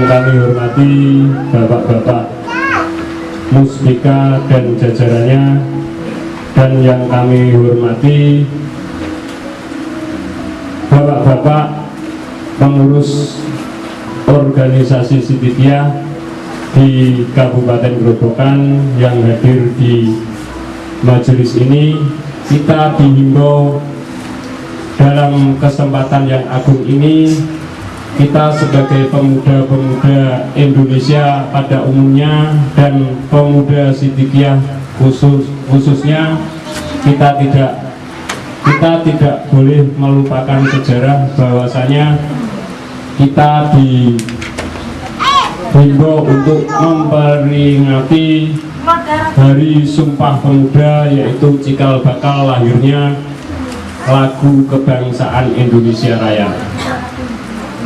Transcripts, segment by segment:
Yang kami hormati Bapak-bapak Musbika dan jajarannya, dan yang kami hormati Bapak-bapak pengurus organisasi Sidikiyah di Kabupaten Grobogan yang hadir di majelis ini. Kita dihimbau dalam kesempatan yang agung ini, kita sebagai pemuda-pemuda Indonesia pada umumnya dan pemuda Sidikiyah khususnya, kita tidak boleh melupakan sejarah bahwasanya kita dihimbau untuk memperingati Hari Sumpah Pemuda, yaitu cikal bakal lahirnya lagu kebangsaan Indonesia Raya.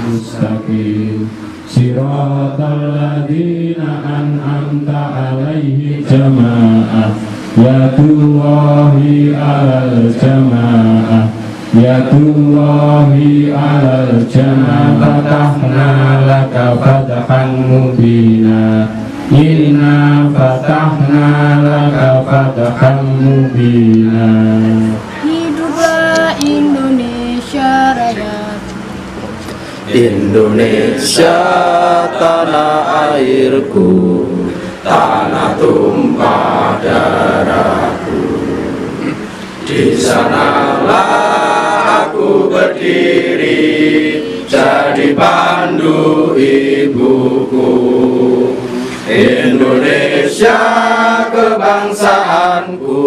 Mustaqim siratal ladzina an'amta 'alaihim jamaah yadullahi 'alal jamaah yadullahi 'alal jamaah fatahna laka fathan mubina inna fatahna laka fathan mubina. Hiduplah Indonesia Raya. Indonesia tanah airku, tanah tumpah darahku. Di sanalah aku berdiri, jadi pandu ibuku. Indonesia kebangsaanku,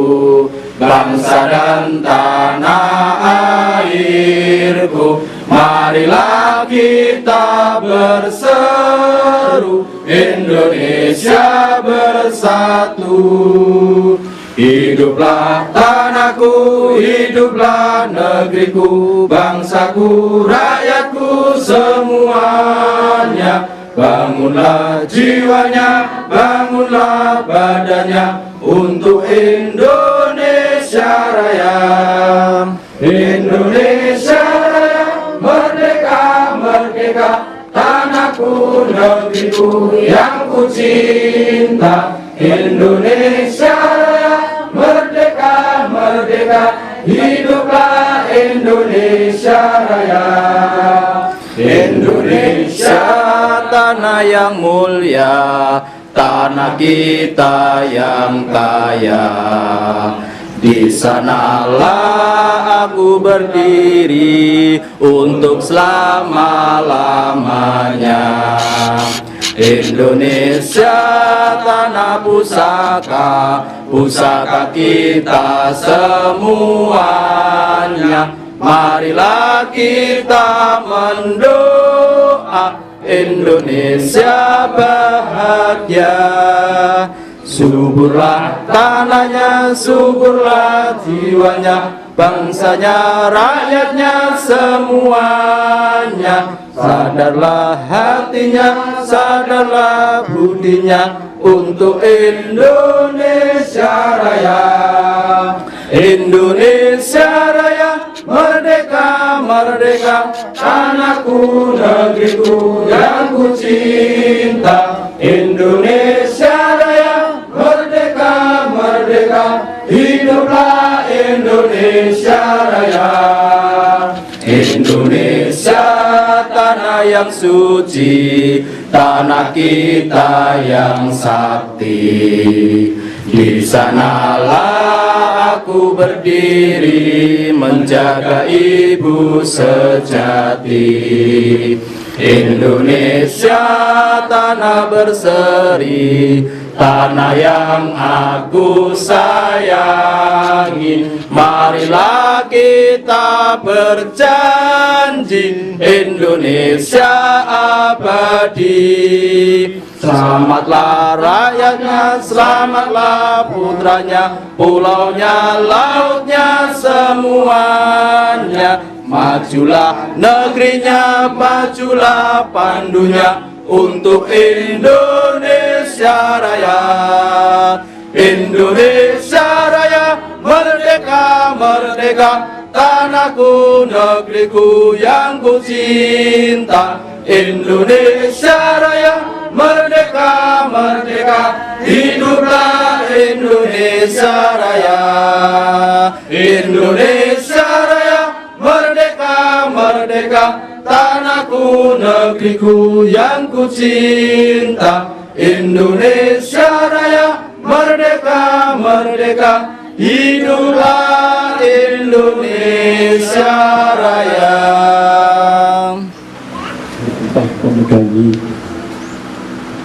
bangsa dan tanah airku. Marilah kita berseru, Indonesia bersatu. Hiduplah tanahku, hiduplah negeriku, bangsaku, rakyatku semuanya. Bangunlah jiwanya, bangunlah badannya untuk Indonesia Raya. Indonesia Raya, merdeka, merdeka, tanahku, negeriku yang ku cinta. Indonesia Raya, merdeka, merdeka, hiduplah Indonesia Raya. Indonesia tanah yang mulia, tanah kita yang kaya. Di sanalah aku berdiri untuk selama-lamanya. Indonesia tanah pusaka, pusaka kita semuanya. Marilah kita mendoa Indonesia bahagia. Suburlah tanahnya, suburlah jiwanya, bangsanya, rakyatnya semuanya. Sadarlah hatinya, sadarlah budinya untuk Indonesia Raya. Indonesia Raya, merdeka, merdeka, tanahku, negeriku yang ku cinta. Indonesia Raya, merdeka, merdeka, hiduplah Indonesia Raya. Indonesia tanah yang suci, tanah kita yang sakti. Di sanalah aku berdiri menjaga ibu sejati. Indonesia tanah berseri, tanah yang aku sayangi. Marilah kita berjanji Indonesia abadi. Selamatlah rakyatnya, selamatlah putranya, pulaunya, lautnya, semuanya. Majulah negerinya, majulah pandunya untuk Indonesia Raya. Indonesia Raya, merdeka, merdeka, tanahku, negeriku yang ku cinta. Indonesia Raya, Indonesia Raya, Indonesia Raya, merdeka, merdeka, tanahku, negeriku yang ku cinta. Indonesia Raya, merdeka, merdeka, hiduplah Indonesia Raya. Sumpah Pemuda ini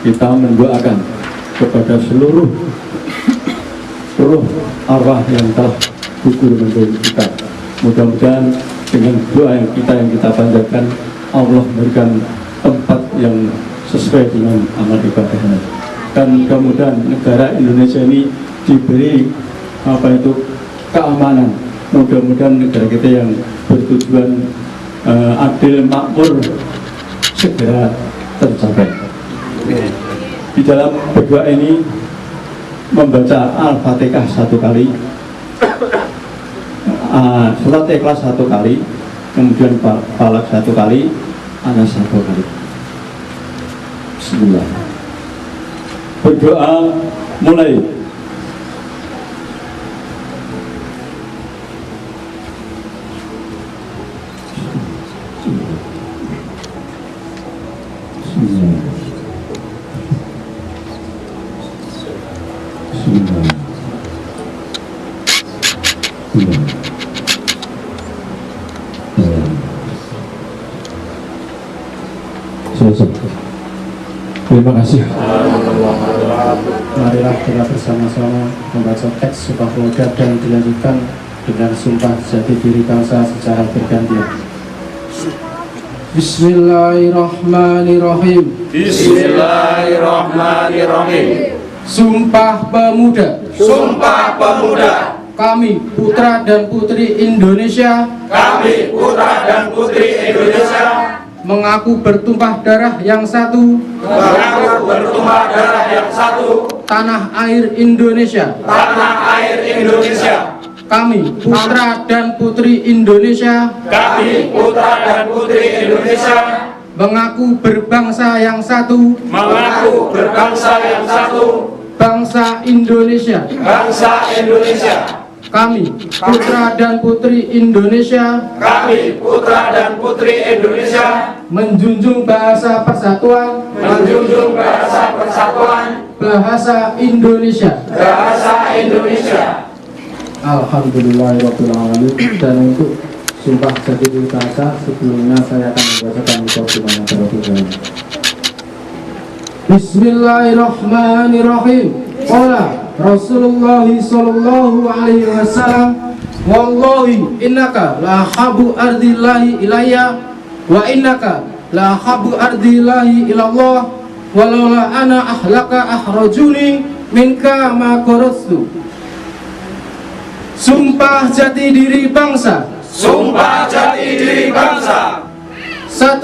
kita mendoakan kepada seluruh arwah yang telah gugur menjadi kita. Mudah-mudahan dengan doa yang kita panjatkan, Allah memberikan tempat yang sesuai dengan amal ibadahnya. Dan kemudian negara Indonesia ini diberi keamanan. Mudah-mudahan negara kita yang bertujuan adil makmur segera tercapai. Di dalam berdoa ini membaca Al-Fatihah 1 kali, surat Ikhlas 1 kali, kemudian Falaq 1 kali, Anas 1 kali. Bismillah. Berdoa mulai. Terima kasih. Marilah kita bersama-sama membaca teks Sumpah Pemuda dan dilanjutkan dengan sumpah jati diri bangsa secara bergantian. Bismillahirrahmanirrahim. Bismillahirrahmanirrahim. Sumpah Pemuda. Sumpah Pemuda. Kami putra dan putri Indonesia. Kami putra dan putri Indonesia. Mengaku bertumpah darah yang satu. Mengaku bertumpah darah yang satu. Tanah air Indonesia. Tanah air Indonesia. Kami putra dan putri Indonesia. Kami putra dan putri Indonesia. Mengaku berbangsa yang satu. Mengaku berbangsa yang satu. Bangsa Indonesia. Bangsa Indonesia. Kami putra dan putri Indonesia. Kami putra dan putri Indonesia. Menjunjung bahasa persatuan. Menjunjung bahasa persatuan. Bahasa Indonesia. Bahasa Indonesia. Alhamdulillahirrahmanirrahim. Dan untuk sumpah jati diri bangsa, sebelumnya saya akan membacakan mukadimahnya terlebih dahulu. Bismillahirrahmanirrahim. Qala Rasulullah sallallahu alaihi wasallam, wallahi innaka la habu ardillahi ilayya wa innaka la habu ardillahi ilallah walaula ana ahlaka ahrajuni minka ma qarastu. Sumpah jati diri bangsa. Sumpah jati diri bangsa. 1.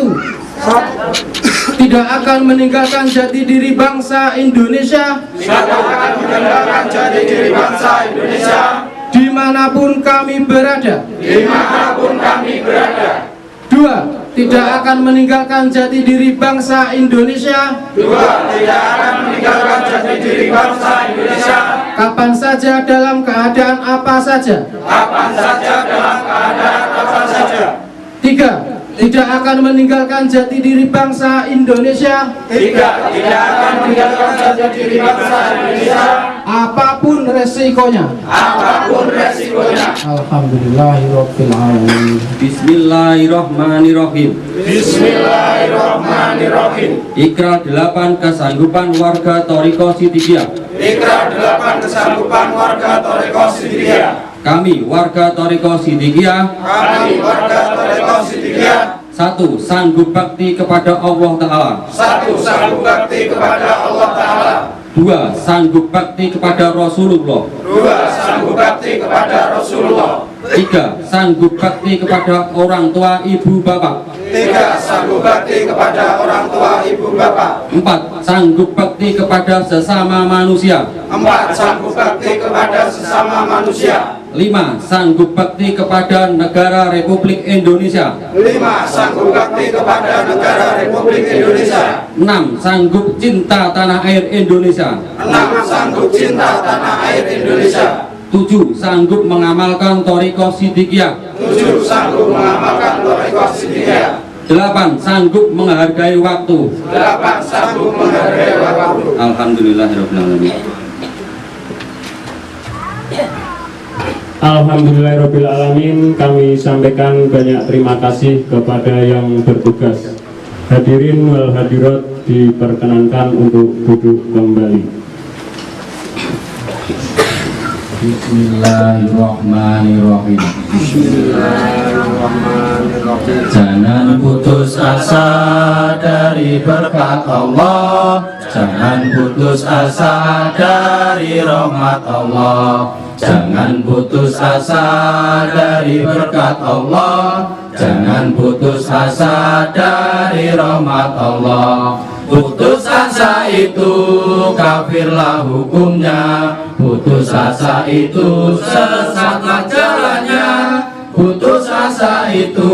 Tidak akan meninggalkan jati diri bangsa Indonesia. Tidak akan meninggalkan jati diri bangsa Indonesia. Dimanapun kami berada. Dimanapun kami berada. 2. Tidak akan meninggalkan jati diri bangsa Indonesia. 2. Tidak akan meninggalkan jati diri bangsa Indonesia. Kapan saja dalam keadaan apa saja. Kapan saja dalam keadaan apa saja. 3. Tidak akan meninggalkan jati diri bangsa Indonesia. 3. Tidak akan meninggalkan jati diri bangsa Indonesia. Apapun resikonya. Apapun resikonya. Alhamdulillahirabbil alamin. Bismillahirrahmanirrahim. Bismillahirrahmanirrahim. Ikrar 8 kesanggupan warga Thariqah Siddiqiyah. Ikrar 8 kesanggupan warga Thariqah Siddiqiyah. Kami warga Thariqah Siddiqiyah. Kami warga Thariqah Siddiqiyah. 1. Sanggup bakti kepada Allah Ta'ala. 1. Sanggup bakti kepada Allah Ta'ala. 2. Sanggup bakti kepada Rasulullah. 2. Sanggup bakti kepada Rasulullah. 3. Sanggup bakti kepada orang tua ibu bapak. 3. Sanggup bakti kepada orang tua ibu bapak. 4. Sanggup bakti kepada sesama manusia. 4. Sanggup bakti kepada sesama manusia. 5. Sanggup bakti kepada negara Republik Indonesia. 5. Sanggup bakti kepada negara Republik Indonesia. 6. Sanggup cinta tanah air Indonesia. 6. Sanggup cinta tanah air Indonesia. 7. Sanggup mengamalkan Thariqah Siddiqiyah. 7. Sanggup mengamalkan Thariqah Siddiqiyah. 8. Sanggup menghargai waktu. 8. Sanggup menghargai waktu. Alhamdulillahirabbil alamin. Alhamdulillahirrahmanirrahim. Kami sampaikan banyak terima kasih kepada yang bertugas. Hadirin wal hadirat diperkenankan untuk duduk kembali. Bismillahirrahmanirrahim. Jangan putus asa dari berkat Allah, jangan putus asa dari rahmat Allah. Jangan putus asa dari berkat Allah, jangan putus asa dari rahmat Allah. Putus asa itu kafirlah hukumnya, putus asa itu sesatlah jalannya. Putus asa itu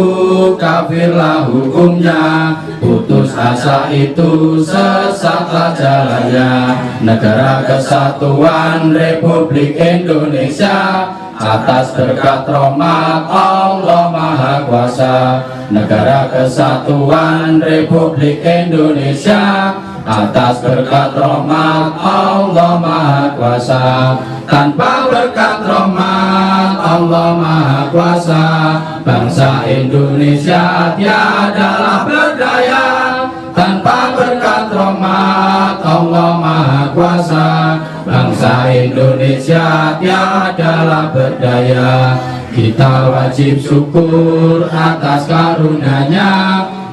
kafirlah hukumnya, putus asa itu sesatlah jalannya. Negara Kesatuan Republik Indonesia atas berkat rahmat Allah Maha Kuasa. Negara Kesatuan Republik Indonesia atas berkat rahmat Allah Maha Kuasa. Tanpa berkat rahmat Allah Maha Kuasa, bangsa Indonesia tiadalah berdaya. Tanpa berkat rahmat Allah Maha Kuasa, bangsa Indonesia tiadalah berdaya. Kita wajib syukur atas karunia-Nya,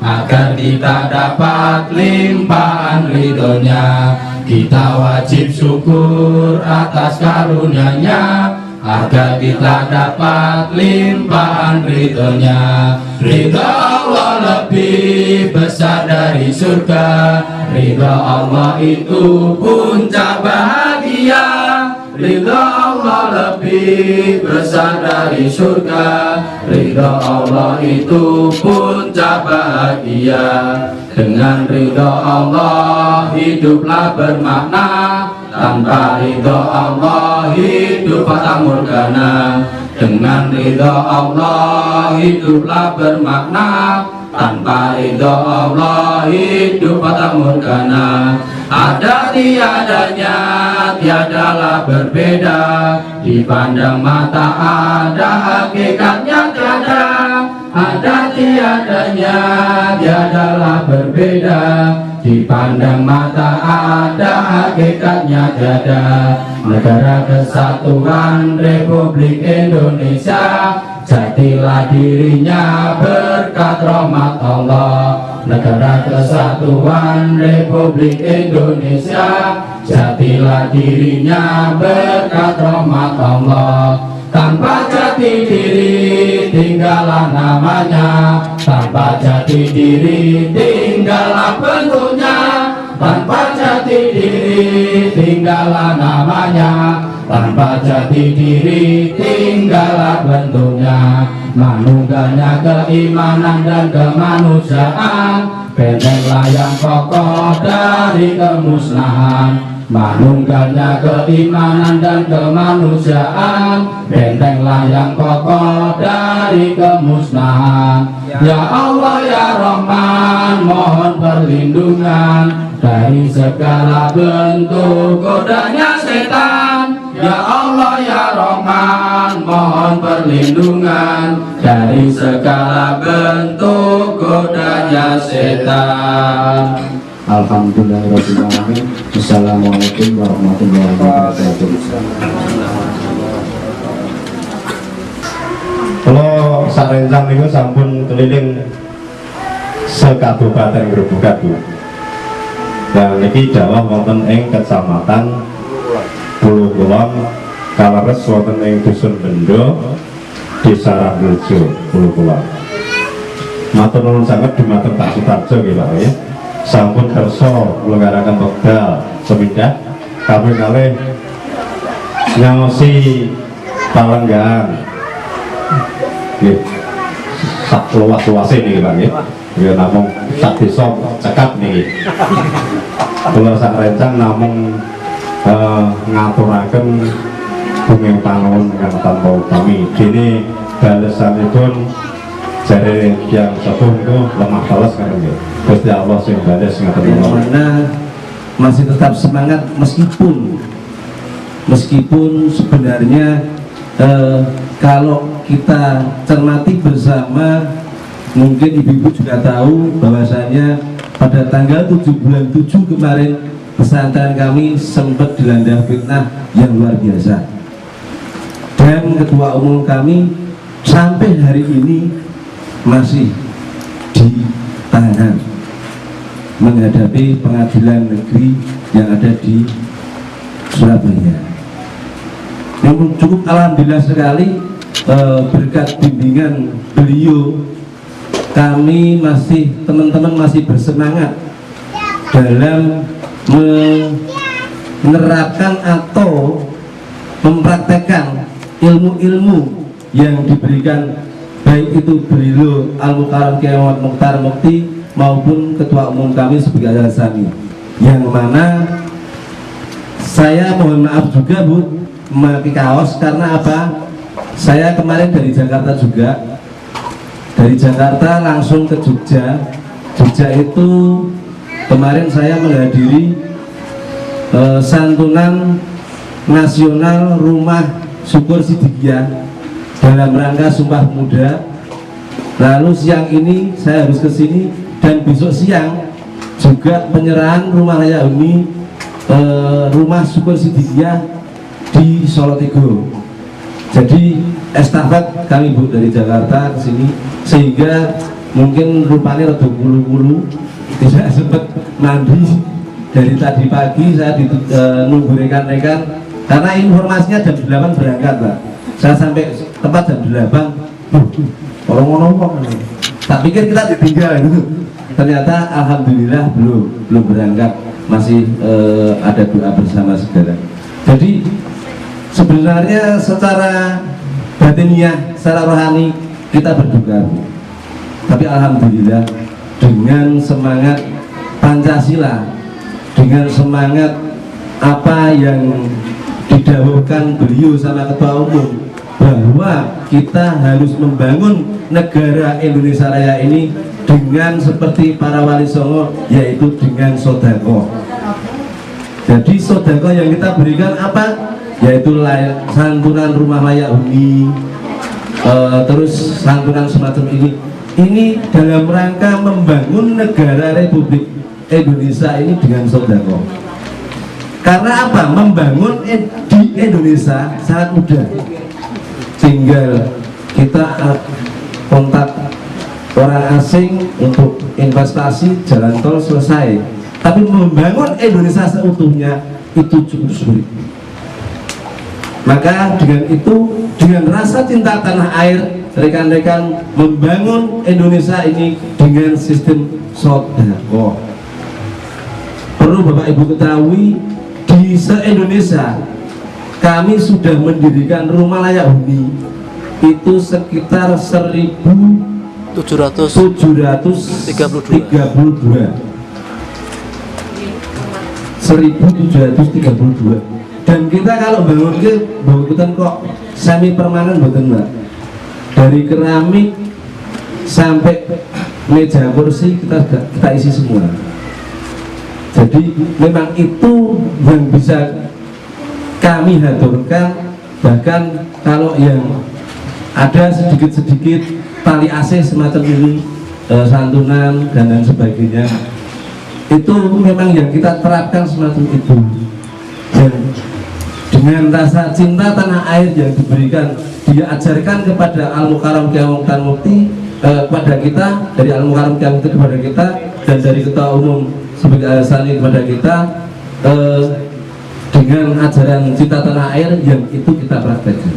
agar kita dapat limpahan ridhonya. Kita wajib syukur atas karunia-Nya, agar kita dapat limpahan ridhonya. Ridho Allah lebih besar dari surga, ridho Allah itu puncak bahagia. Ridho Allah lebih besar dari surga, ridho Allah itu puncak bahagia. Dengan ridho Allah hiduplah bermakna, tanpa ridho Allah hidup fata morgana. Dengan ridho Allah hiduplah bermakna, tanpa ridho Allah hidup fata morgana. Ada tiadanya tiadalah berbeda, dipandang mata ada hakikatnya tiada. Ada tiadanya tiadalah berbeda, dipandang mata ada hakikatnya tiada. Negara Kesatuan Republik Indonesia jatilah dirinya berkat rahmat Allah. Negara Kesatuan Republik Indonesia jatilah dirinya berkat rahmat Allah. Tanpa jati diri tinggallah namanya, tanpa jati diri tinggallah bentuknya. Tanpa jati diri tinggallah namanya, tanpa jati diri tinggallah bentuknya. Manunggalnya keimanan dan kemanusiaan, bentenglah yang kokoh dari kemusnahan. Manunggalnya keimanan dan kemanusiaan, bentenglah yang kokoh dari kemusnahan. Ya Allah ya Rahman, mohon perlindungan dari segala bentuk godanya setan. Ya Allah ya Rahman, mohon perlindungan dari segala bentuk godanya setan. Alhamdulillahirrahmanirrahim. Assalamualaikum warahmatullahi wabarakatuh. Kalau sarencang niku sampun keliling sekabupaten Grobogan. Dan niki dalam wonten ing kecamatan Pulau Kulon, kaleres wonten ing Dusun Bendo, Desa Ramrejo, Pulau Kulon. matur nuwun sanget dumateng Pak Sutarjo nggih Pak ya. Sampun kersa mlenggaraken wekdal semindah kami kalih nyaosi palenggan nggih sak luas-luase niki Pak nggih. Ya namung sak desa cekap niki. Kula sak rencang namung ngaturaken bumi pangawan ingkang tanpa utami. Dene balesanipun jare yang sepuh itu lemah balas kan nggih. Gusti Allah sing bales ngaten yang mana masih tetap semangat meskipun sebenarnya kalau kita cermati bersama, mungkin ibu-ibu juga tahu bahwasanya pada tanggal 7 bulan 7 kemarin pesantren kami sempat dilanda fitnah yang luar biasa, dan ketua umum kami sampai hari ini masih ditahan menghadapi pengadilan negeri yang ada di Surabaya. Yang cukup alhamdulillah sekali, berkat bimbingan beliau, kami teman-teman masih bersemangat dalam menerapkan atau mempraktekkan ilmu-ilmu yang diberikan, baik itu beliau Al-Mukarram Kiai Muhammad Mukhtar Mukti maupun ketua umum kami sebagai Al-Sami, yang mana saya mohon maaf juga Bu memakai kaos karena apa? Saya kemarin dari Jakarta juga, dari Jakarta langsung ke Jogja. Jogja itu kemarin saya menghadiri santunan nasional Rumah Syukur Sidikiyah dalam rangka Sumpah Pemuda. Lalu siang ini saya harus ke sini, dan besok siang juga penyerahan rumah layak huni Rumah Syukur Sidikiyah di Solotigo. Jadi estafet kami Bu dari Jakarta ke sini, sehingga mungkin rupanya rada bulu-bulu, tidak sempat mandi dari tadi pagi. Saya nunggu rekan-rekan karena informasinya jam 8 berangkat Pak. Saya sampai tempat jam 8, orang ngomong tak pikir kita ditinggal gitu. Ternyata alhamdulillah belum berangkat, masih ada doa bersama saudara. Jadi sebenarnya secara batiniah, secara rohani kita berduka, tapi alhamdulillah dengan semangat Pancasila, dengan semangat apa yang didahulukan beliau sama ketua umum, bahwa kita harus membangun negara Indonesia Raya ini dengan seperti para wali songo, yaitu dengan sodako. Jadi sodako yang kita berikan apa? Yaitu santunan rumah layak huni, terus santunan semacam ini dalam rangka membangun negara Republik Indonesia ini dengan sodako. Karena apa? Membangun di Indonesia sangat mudah, tinggal kita kontak orang asing untuk investasi, jalan tol selesai. Tapi membangun Indonesia seutuhnya itu cukup sulit. Maka dengan itu, dengan rasa cinta tanah air, rekan-rekan membangun Indonesia ini dengan sistem sodako. Perlu Bapak Ibu ketahui, di se-Indonesia kami sudah mendirikan rumah layak huni itu sekitar 1732. Dan kita kalau bangun kok semi permanen betul Mbak, dari keramik sampai meja kursi kita isi semua. Jadi memang itu yang bisa kami haturkan. Bahkan kalau yang ada sedikit-sedikit tali AC semacam ini, santunan dan lain sebagainya, itu memang yang kita terapkan semacam itu. Dan dengan rasa cinta tanah air yang diberikan, diajarkan kepada Al-Mukarram Kiai Mukhtar Mukti, kepada kita, dari Al-Mukarram Kiai Mukti kepada kita, dan dari ketua umum sebagai Al-Sani kepada kita, dengan ajaran cinta tanah air yang itu kita praktekkan.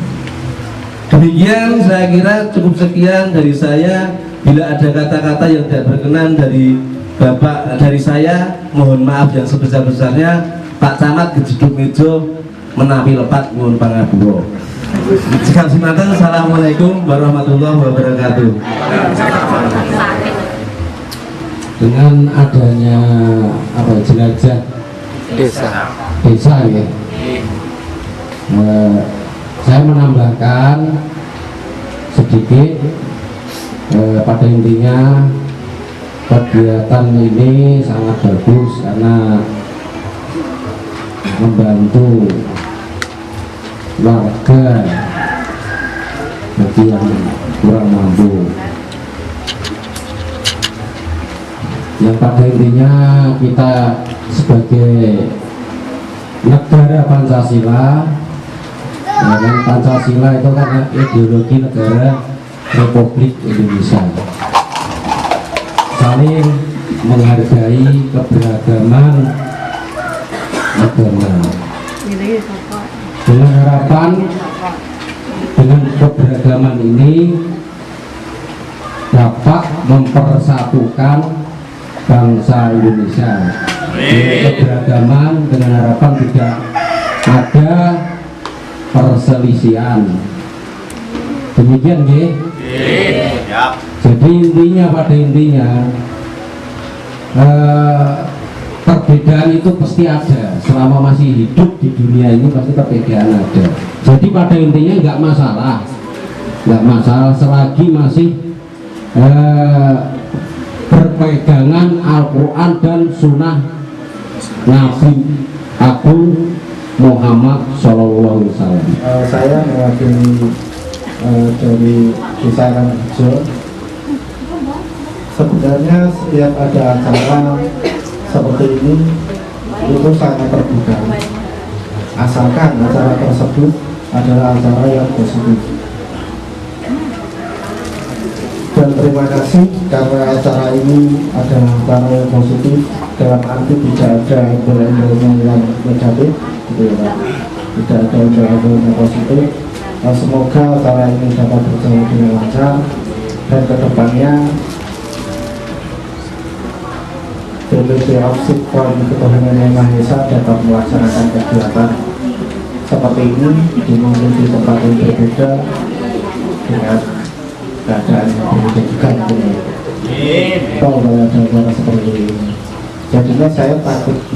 Demikian saya kira cukup sekian dari saya. Bila ada kata-kata yang tidak berkenan dari Bapak, dari saya, mohon maaf yang sebesar-besarnya. Pak Camat kejeduk mejo menapi lepat nyuwun pangapura. Sekali semanten, assalamualaikum warahmatullahi wabarakatuh. Dengan adanya jelajah desa ya, saya menambahkan sedikit. Pada intinya kegiatan ini sangat bagus karena membantu warga bagi yang kurang mampu. Yang pada intinya kita sebagai negara Pancasila, dengan Pancasila itu kan ideologi negara Republik Indonesia, saling menghargai keberagaman agama. Dengan harapan dengan keberagaman ini dapat mempersatukan bangsa Indonesia. Dengan keberagaman, dengan harapan tidak ada perselisihan. Demikian ya. Jadi intinya, pada intinya perbedaan itu pasti ada. Selama masih hidup di dunia ini pasti perbedaan ada. Jadi pada intinya nggak masalah selagi masih berpegangan Al-Quran dan Sunnah Nabi Agung Muhammad Sallallahu Alaihi Wasallam. Saya mewakili dari Desa Rangharjo. Sebenarnya setiap ada acara seperti ini itu sangat terbuka, asalkan acara tersebut adalah acara yang positif. Dan terima kasih karena acara ini adalah acara yang positif, dalam arti tidak ada embel-embelnya yang negatif, gitu ya, tidak ada embel-embel yang positif. Semoga acara ini dapat berjalan dengan lancar dan kedepannya DPP Opsik Forum Ketuhanan Yang Maha Esa dapat melaksanakan kegiatan seperti ini di tempat yang berbeda dengan keadaan yang berbeda juga. Kalau ada acara seperti ini, jadinya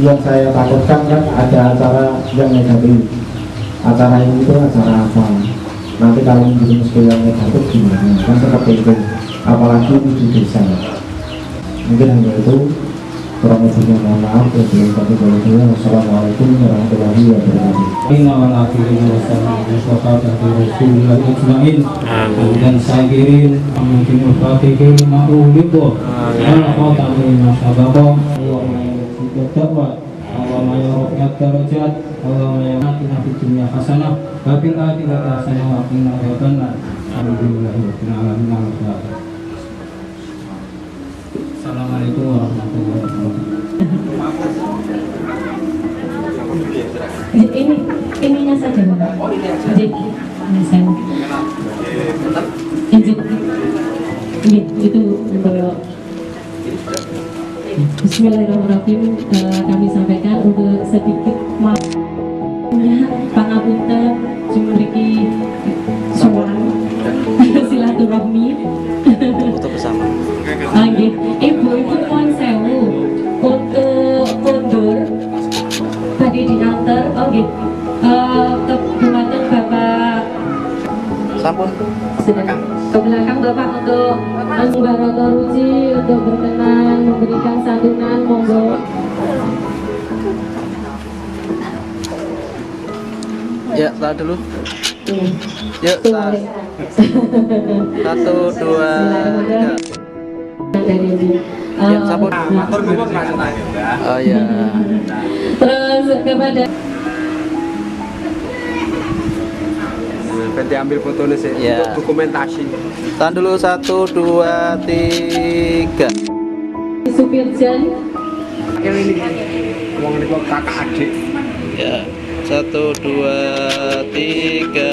yang saya takutkan kan ada acara yang negatif. Acara ini itu acara apa? Nanti kalau menjadi yang negatif gimana? Kan seperti itu. Apalagi ini di desa. Mungkin hanya itu. Kurang lebihnya mohon maaf. Wassalamualaikum warahmatullahi wabarakatuh. Dan saya kirim mungkin berbagai ma'uliku al-khatami masyababah Allahumma ya rabbiyat darajat Allahumma ya atina fid dunya hasanah wa fil akhirati hasanah wa qina adzabannar. Alhamdulillahi rabbil alamin. Assalamualaikum warahmatullahi wabarakatuh. Ininya saja, Pak. Itu untuk Bismillahirrahmanirrahim. Kami sampaikan untuk sedikit maafnya pangapunten sumriki sowan silaturahmi foto bersama. Ibu-ibu mohon sewu untuk mundur tadi diantar ke belakang Bapak Sampun ke belakang Bapak untuk Mbak Roto Ruci untuk berkenan memberikan santunan, monggo. Ya, tahan dulu. Yuk, tahan. 1, 2, 3. Ya, sampun. Oh ya. Terus kepada Nanti ambil fotonya sih Ya. untuk dokumentasi. Tahan dulu 1, 2, 3. supir Jan. Ini uang ini kok kakak adik. Ya. 1, 2, 3.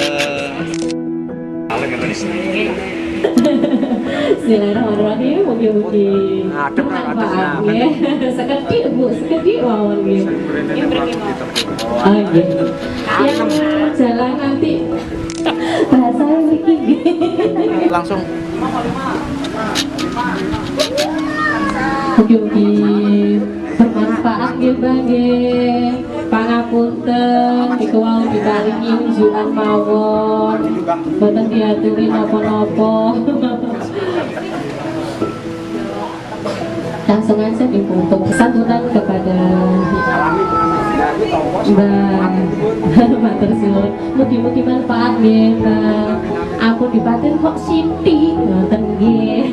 Bismillahirrahmanirrahim. Mugi-mugi bermanfaat nggih. Sekedhik Bu, sekedhik mawon nggih. Yang jalan nanti bahasa iki nggih. Langsung. Mugi-mugi bermanfaat nggih Mbah nggih. Pangapunten niku wau diparingi unjukan mawon. Boten diaturi napa-napa. Langsung aja dibutuh santunan kepada Mbak matur suwun. Mugi-mugi manfaat nggih Mbak. Aku dipaten kok Siti ngoten nggih.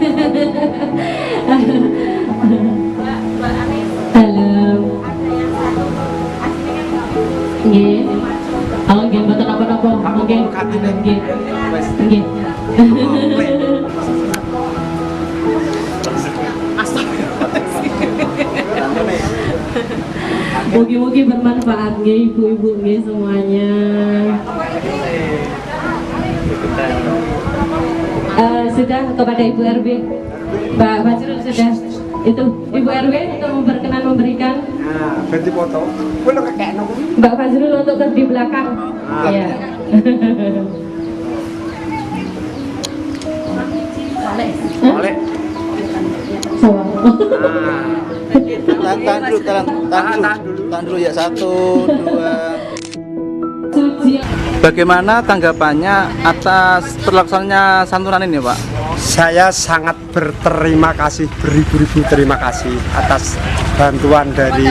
Halo. Nggih. Oh nggih mboten apa-apa. Nggih. Nggih. Nggih. Mugi-mugi bermanfaat nggih ibu-ibu nggih semuanya. Sudah kepada Ibu RW, Mbak Fajrul sudah itu Ibu RW untuk berkenan memberikan. Ganti foto. Mbak Fajrul untuk di belakang. Iya. Boleh. Tahan dulu ya, 1, 2. Bagaimana tanggapannya atas terlaksananya santunan ini, Pak? Saya sangat berterima kasih, beribu-ribu terima kasih atas bantuan dari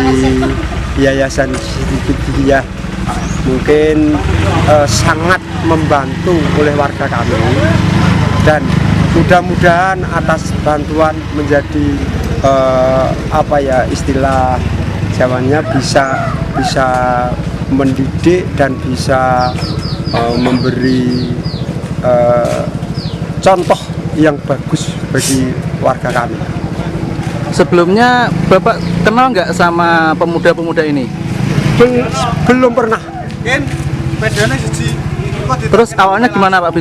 Yayasan Sidikiyah. Mungkin sangat membantu oleh warga kami, dan mudah-mudahan atas bantuan menjadi apa ya istilah Jawanya bisa mendidik dan bisa memberi contoh yang bagus bagi warga kami. Sebelumnya Bapak kenal nggak sama pemuda-pemuda ini? Belum pernah. Terus awalnya gimana Pak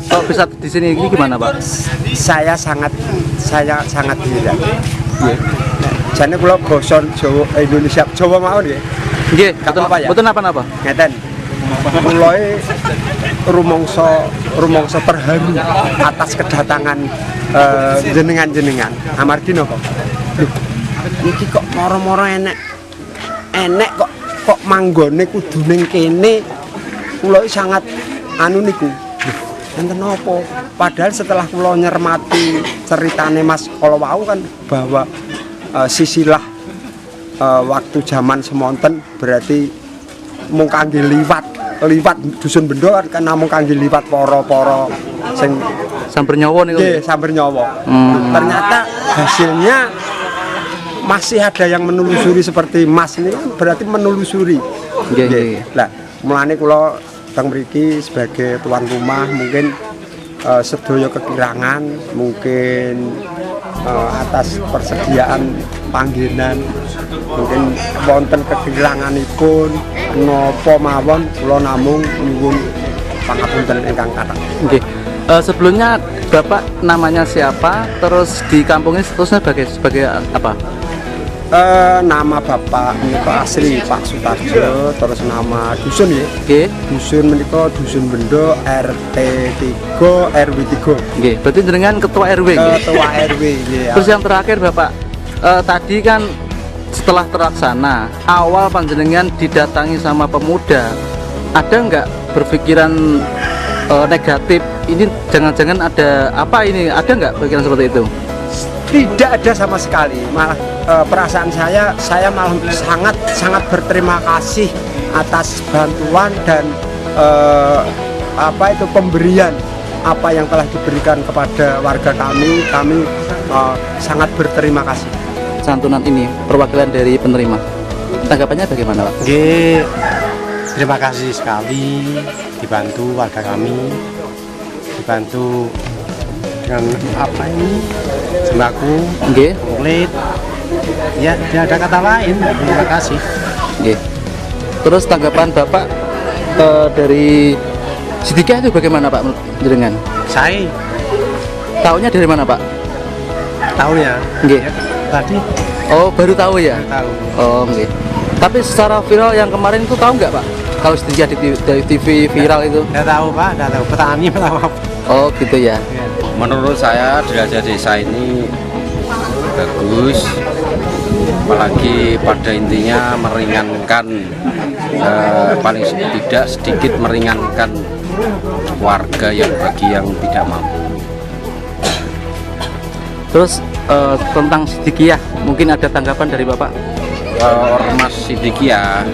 kok bisa di sini gimana Pak? Saya sangat heran. Jane kula basa Jawa Indonesia Jawa mawon nggih. Nggih, boten apa-apa. Ngeten. Kula rumangsa terharu atas kedatangan jenengan. Amargi napa? Lho, iki kok moro-moro enek kok manggone kudu ning kene. Kula sangat anu niku. Enten napa? Padahal setelah kula nyermati ceritane Mas kala wau kan bahwa sisilah waktu zaman semonten berarti mung kangge liwat dusun bendo kan namung kangge liwat para sing sambar nyawa niku. Nggih, sambar nyawa. Ternyata hasilnya masih ada yang menelusuri seperti Mas ini kan berarti menelusuri. Nggih. Lah, mulane kula teng mriki sebagai tuan rumah mungkin sedaya kekirangan mungkin atas persediaan panggenan mungkin wonten kekiranganipun napa mawon kula namung nyuwun pangapunten ingkang kathah. Nggih. Sebelumnya Bapak namanya siapa? Terus di kampung ini seterusnya sebagai apa? Nama Bapak menika asli Pak Sutarjo, terus nama dusun ya. Nggih. Dusun menika Dusun Bendo RT 3 RW 3. Nggih. Berarti jenengan ketua RW nggih. Ketua RW nggih. Terus yang terakhir Bapak, tadi kan setelah terlaksana, awal panjenengan didatangi sama pemuda, ada nggak berpikiran negatif? Ini jangan-jangan ada apa ini? Ada nggak pikiran seperti itu? Tidak ada sama sekali, malah perasaan saya malah sangat berterima kasih atas bantuan dan pemberian apa yang telah diberikan kepada warga kami sangat berterima kasih. Santunan ini perwakilan dari penerima, tanggapannya bagaimana Pak? Nggih, terima kasih sekali dibantu warga kami, dibantu dengan apa ini sembako, nggih, kulit, ya tidak ada kata lain. Terima kasih. Nggih. Terus tanggapan Bapak dari Sidikiyah itu bagaimana Pak jenengan? Saya Tahunya dari mana Pak? Tahu ya? Nggih. Tadi Oh, baru tahu ya? tahu. Oh, nggih. Tapi secara viral yang kemarin itu tahu nggak Pak? Kalau Sedikiyah dari TV viral itu? Nggak tahu Pak, nggak tahu. Petani tahu apa? Oh, gitu ya. Menurut saya jelajah desa ini bagus, apalagi pada intinya meringankan, paling tidak sedikit meringankan warga yang bagi yang tidak mampu. Terus tentang Sedikiyah, mungkin ada tanggapan dari Bapak? Ormas Sedikiyah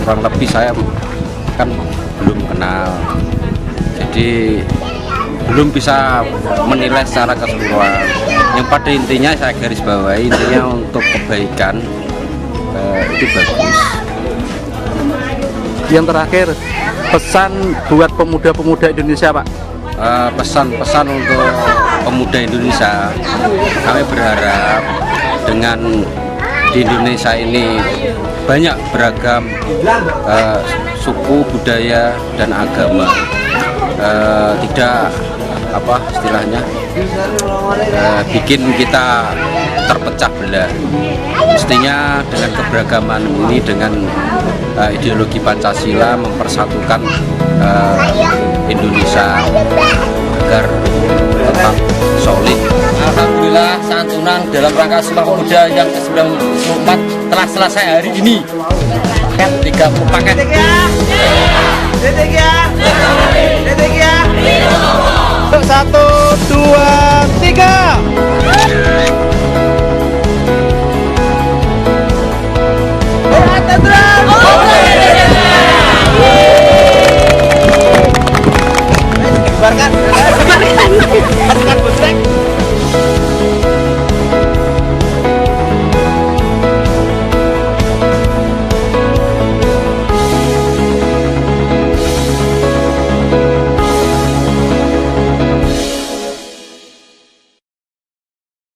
kurang lebih saya kan belum kenal, jadi belum bisa menilai secara keseluruhan. Yang pada intinya saya garis bawahi, intinya untuk kebaikan itu bagus. Yang terakhir, pesan buat pemuda-pemuda Indonesia Pak? Pesan-pesan untuk pemuda Indonesia, kami berharap dengan di Indonesia ini banyak beragam suku, budaya, dan agama, tidak apa istilahnya bikin kita terpecah belah. Mestinya dengan keberagaman ini, dengan ideologi Pancasila mempersatukan Indonesia agar tetap solid. Alhamdulillah, santunan dalam rangka Sumpah Pemuda yang ke-94 telah selesai hari ini. Paket 30 paket. Detik ya. 1, 2, 3.